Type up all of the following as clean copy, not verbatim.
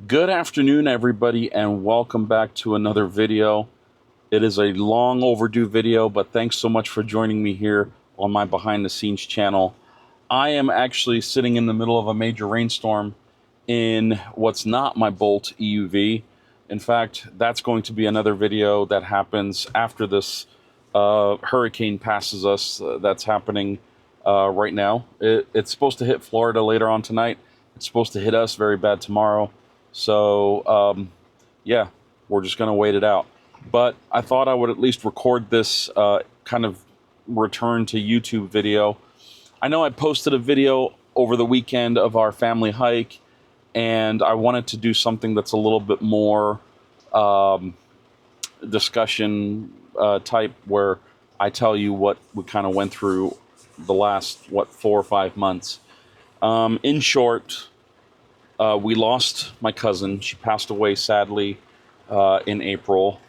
Good afternoon, everybody, and welcome back to another video. It is a long overdue video, but thanks so much for joining me here on my behind the scenes channel. I am actually sitting in the middle of a major rainstorm in what's not my Bolt EUV. In fact, that's going to be another video that happens after this hurricane passes us. That's happening right now. It's supposed to hit Florida later on tonight. It's supposed to hit us very bad tomorrow. So, yeah, we're just going to wait it out. But I thought I would at least record this kind of return to YouTube video. I know I posted a video over the weekend of our family hike, and I wanted to do something that's a little bit more discussion type, where I tell you what we kind of went through the last, 4 or 5 months. In short, we lost my cousin. She passed away sadly in April.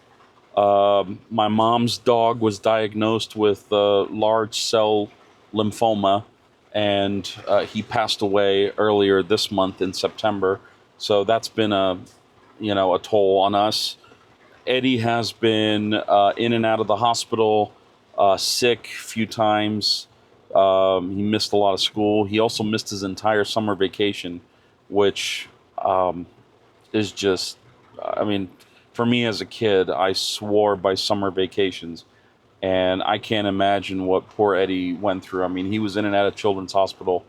My mom's dog was diagnosed with large cell lymphoma, and he passed away earlier this month in September. So that's been a toll on us. Eddie has been in and out of the hospital, sick a few times. He missed a lot of school. He also missed his entire summer vacation, which is just, I mean, for me as a kid, I swore by summer vacations, and I can't imagine what poor Eddie went through. I mean, he was in and out of Children's Hospital,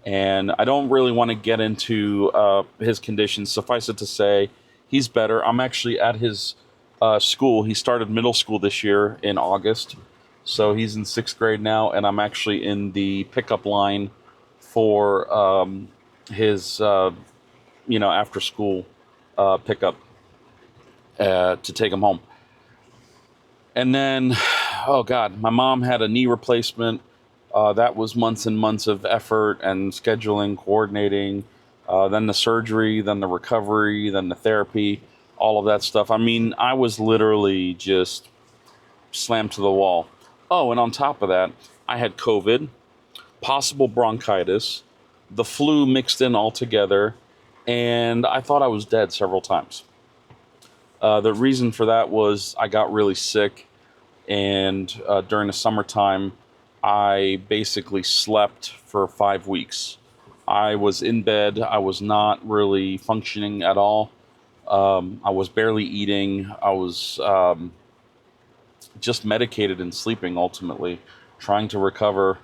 and I don't really want to get into his conditions. Suffice it to say, he's better. I'm actually at his school. He started middle school this year in August, so he's in 6th grade now, and I'm actually in the pickup line for his after school pickup to take him home. And then, oh God, my mom had a knee replacement. That was months and months of effort and scheduling, coordinating, then the surgery, then the recovery, then the therapy, all of that stuff. I mean, I was literally just slammed to the wall. Oh, and on top of that, I had COVID, possible bronchitis, the flu mixed in all together, and I thought I was dead several times. The reason for that was I got really sick, and during the summertime, I basically slept for 5 weeks. I was in bed. I was not really functioning at all. I was barely eating. I was just medicated and sleeping, ultimately, trying to recover.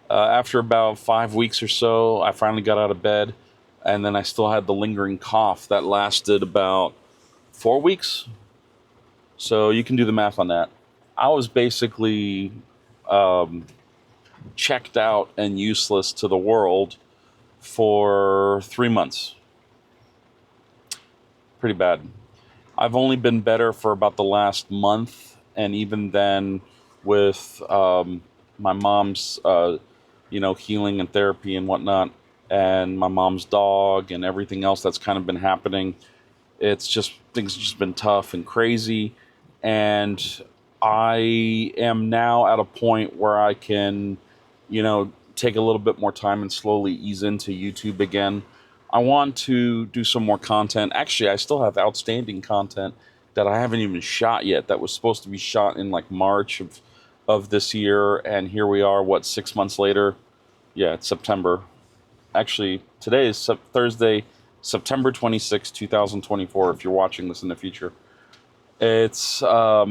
After about 5 weeks or so, I finally got out of bed, and then I still had the lingering cough that lasted about 4 weeks. So you can do the math on that. I was basically checked out and useless to the world for 3 months. Pretty bad. I've only been better for about the last month, and even then, with my mom's, healing and therapy and whatnot, and my mom's dog and everything else that's kind of been happening, it's just, things have just been tough and crazy, and I am now at a point where I can, take a little bit more time and slowly ease into YouTube again. I want to do some more content. Actually, I still have outstanding content that I haven't even shot yet that was supposed to be shot in like March of this year, and here we are, 6 months later? Yeah, it's September. Actually, today is Thursday, September 26, 2024, if you're watching this in the future. It's, I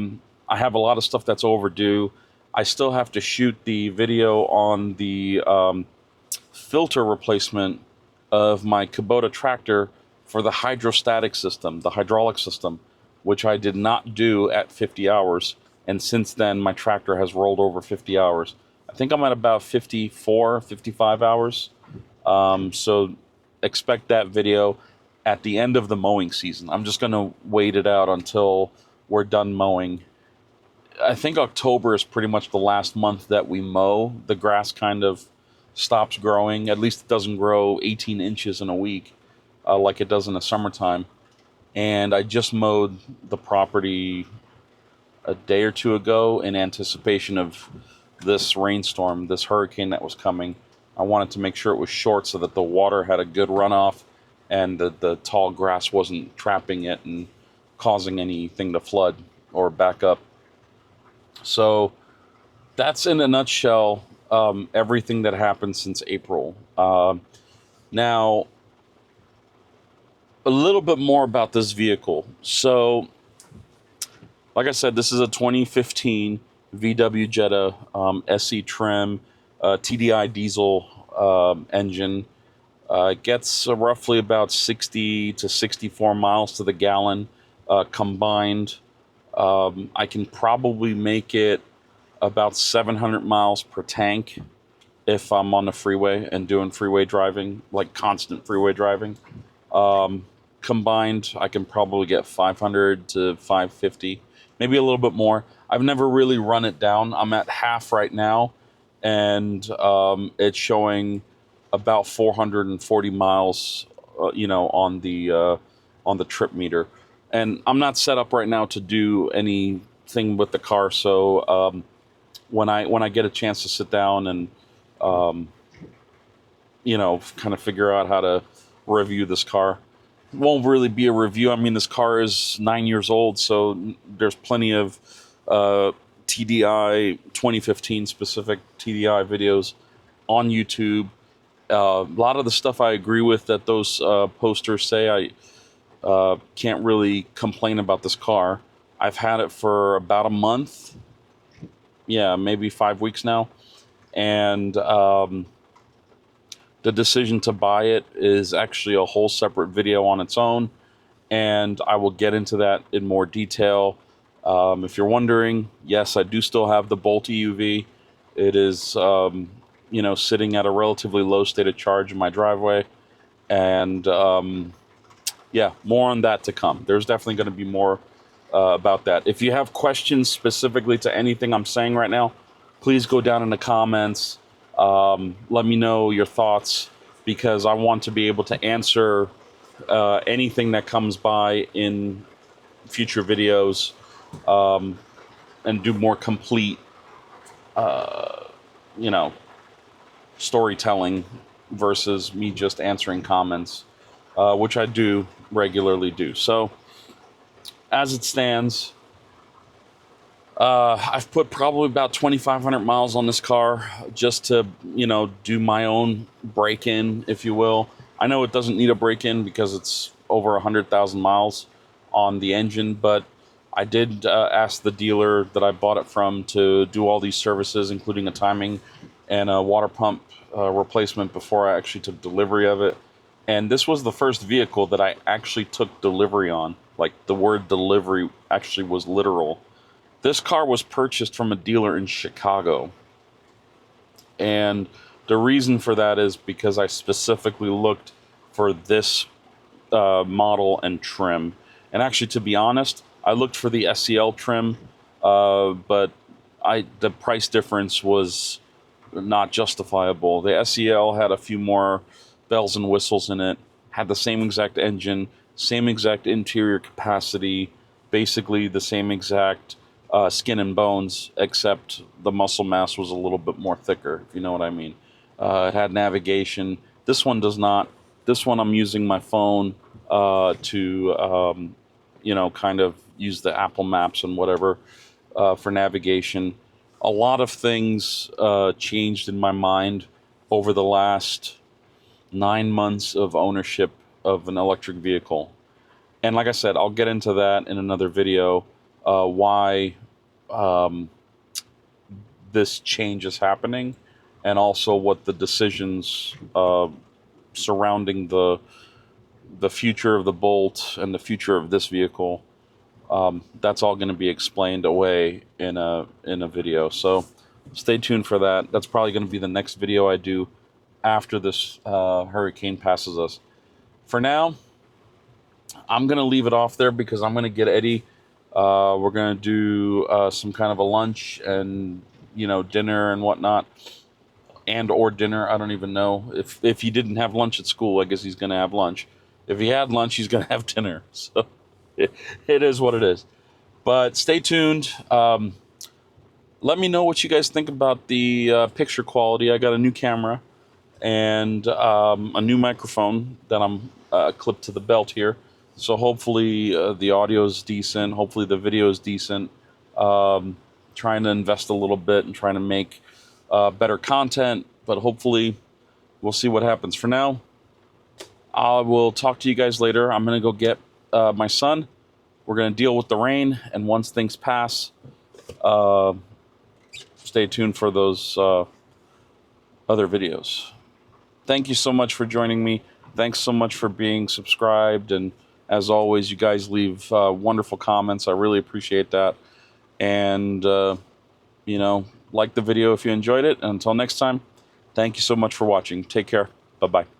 have a lot of stuff that's overdue. I still have to shoot the video on the filter replacement of my Kubota tractor for the hydrostatic system, the hydraulic system, which I did not do at 50 hours. And since then, my tractor has rolled over 50 hours. I think I'm at about 54, 55 hours. So expect that video at the end of the mowing season. I'm just going to wait it out until we're done mowing. I think October is pretty much the last month that we mow. The grass kind of stops growing. At least it doesn't grow 18 inches in a week like it does in the summertime. And I just mowed the property a day or two ago in anticipation of this rainstorm, this hurricane that was coming. I wanted to make sure it was short so that the water had a good runoff and the tall grass wasn't trapping it and causing anything to flood or back up. So that's in a nutshell everything that happened since April. Now, a little bit more about this vehicle. So, like I said, this is a 2015 VW Jetta SE trim, TDI diesel engine. It gets roughly about 60 to 64 miles to the gallon combined. I can probably make it about 700 miles per tank if I'm on the freeway and doing freeway driving, like constant freeway driving. Combined, I can probably get 500 to 550, maybe a little bit more. I've never really run it down. I'm at half right now, and it's showing about 440 miles, on the trip meter. And I'm not set up right now to do anything with the car, so when I get a chance to sit down and kind of figure out how to review this car. It won't really be a review. I mean, this car is 9 years old, so there's plenty of TDI 2015 specific TDI videos on YouTube. A lot of the stuff I agree with that those posters say. I can't really complain about this car. I've had it for about a month. Yeah, maybe 5 weeks now. And the decision to buy it is actually a whole separate video on its own, and I will get into that in more detail. If you're wondering, yes, I do still have the Bolt EUV. It is, sitting at a relatively low state of charge in my driveway, and yeah, more on that to come. There's definitely going to be more about that. If you have questions specifically to anything I'm saying right now, please go down in the comments. Let me know your thoughts, because I want to be able to answer anything that comes by in future videos, and do more complete, storytelling versus me just answering comments, which I do regularly do. So, as it stands, I've put probably about 2,500 miles on this car just to, do my own break-in, if you will. I know it doesn't need a break-in because it's over 100,000 miles on the engine, but I did ask the dealer that I bought it from to do all these services, including a timing and a water pump replacement before I actually took delivery of it. And this was the first vehicle that I actually took delivery on. Like, the word delivery actually was literal. This car was purchased from a dealer in Chicago. And the reason for that is because I specifically looked for this model and trim. And actually, to be honest, I looked for the SEL trim, but the price difference was not justifiable. The SEL had a few more bells and whistles in it, had the same exact engine, same exact interior capacity, basically the same exact skin and bones, except the muscle mass was a little bit more thicker, if you know what I mean. It had navigation. This one does not. This one I'm using my phone to, kind of use the Apple Maps and whatever for navigation. A lot of things changed in my mind over the last 9 months of ownership of an electric vehicle. And like I said, I'll get into that in another video, why this change is happening, and also what the decisions surrounding the future of the Bolt and the future of this vehicle, that's all going to be explained away in a video. So stay tuned for that. That's probably going to be the next video I do after this hurricane passes us. For now, I'm going to leave it off there because I'm going to get Eddie. We're going to do some kind of a lunch and, dinner and whatnot. And or dinner, I don't even know. If he didn't have lunch at school, I guess he's going to have lunch. If he had lunch, he's going to have dinner. So it is what it is. But stay tuned. Let me know what you guys think about the picture quality. I got a new camera. and a new microphone that I'm clipped to the belt here. So hopefully the audio is decent. Hopefully the video is decent. Trying to invest a little bit and trying to make better content, but hopefully we'll see what happens. For now, I will talk to you guys later. I'm going to go get my son. We're going to deal with the rain, and once things pass, stay tuned for those other videos. Thank you so much for joining me. Thanks so much for being subscribed. And as always, you guys leave wonderful comments. I really appreciate that. And, you know, like the video if you enjoyed it. And until next time, thank you so much for watching. Take care. Bye-bye.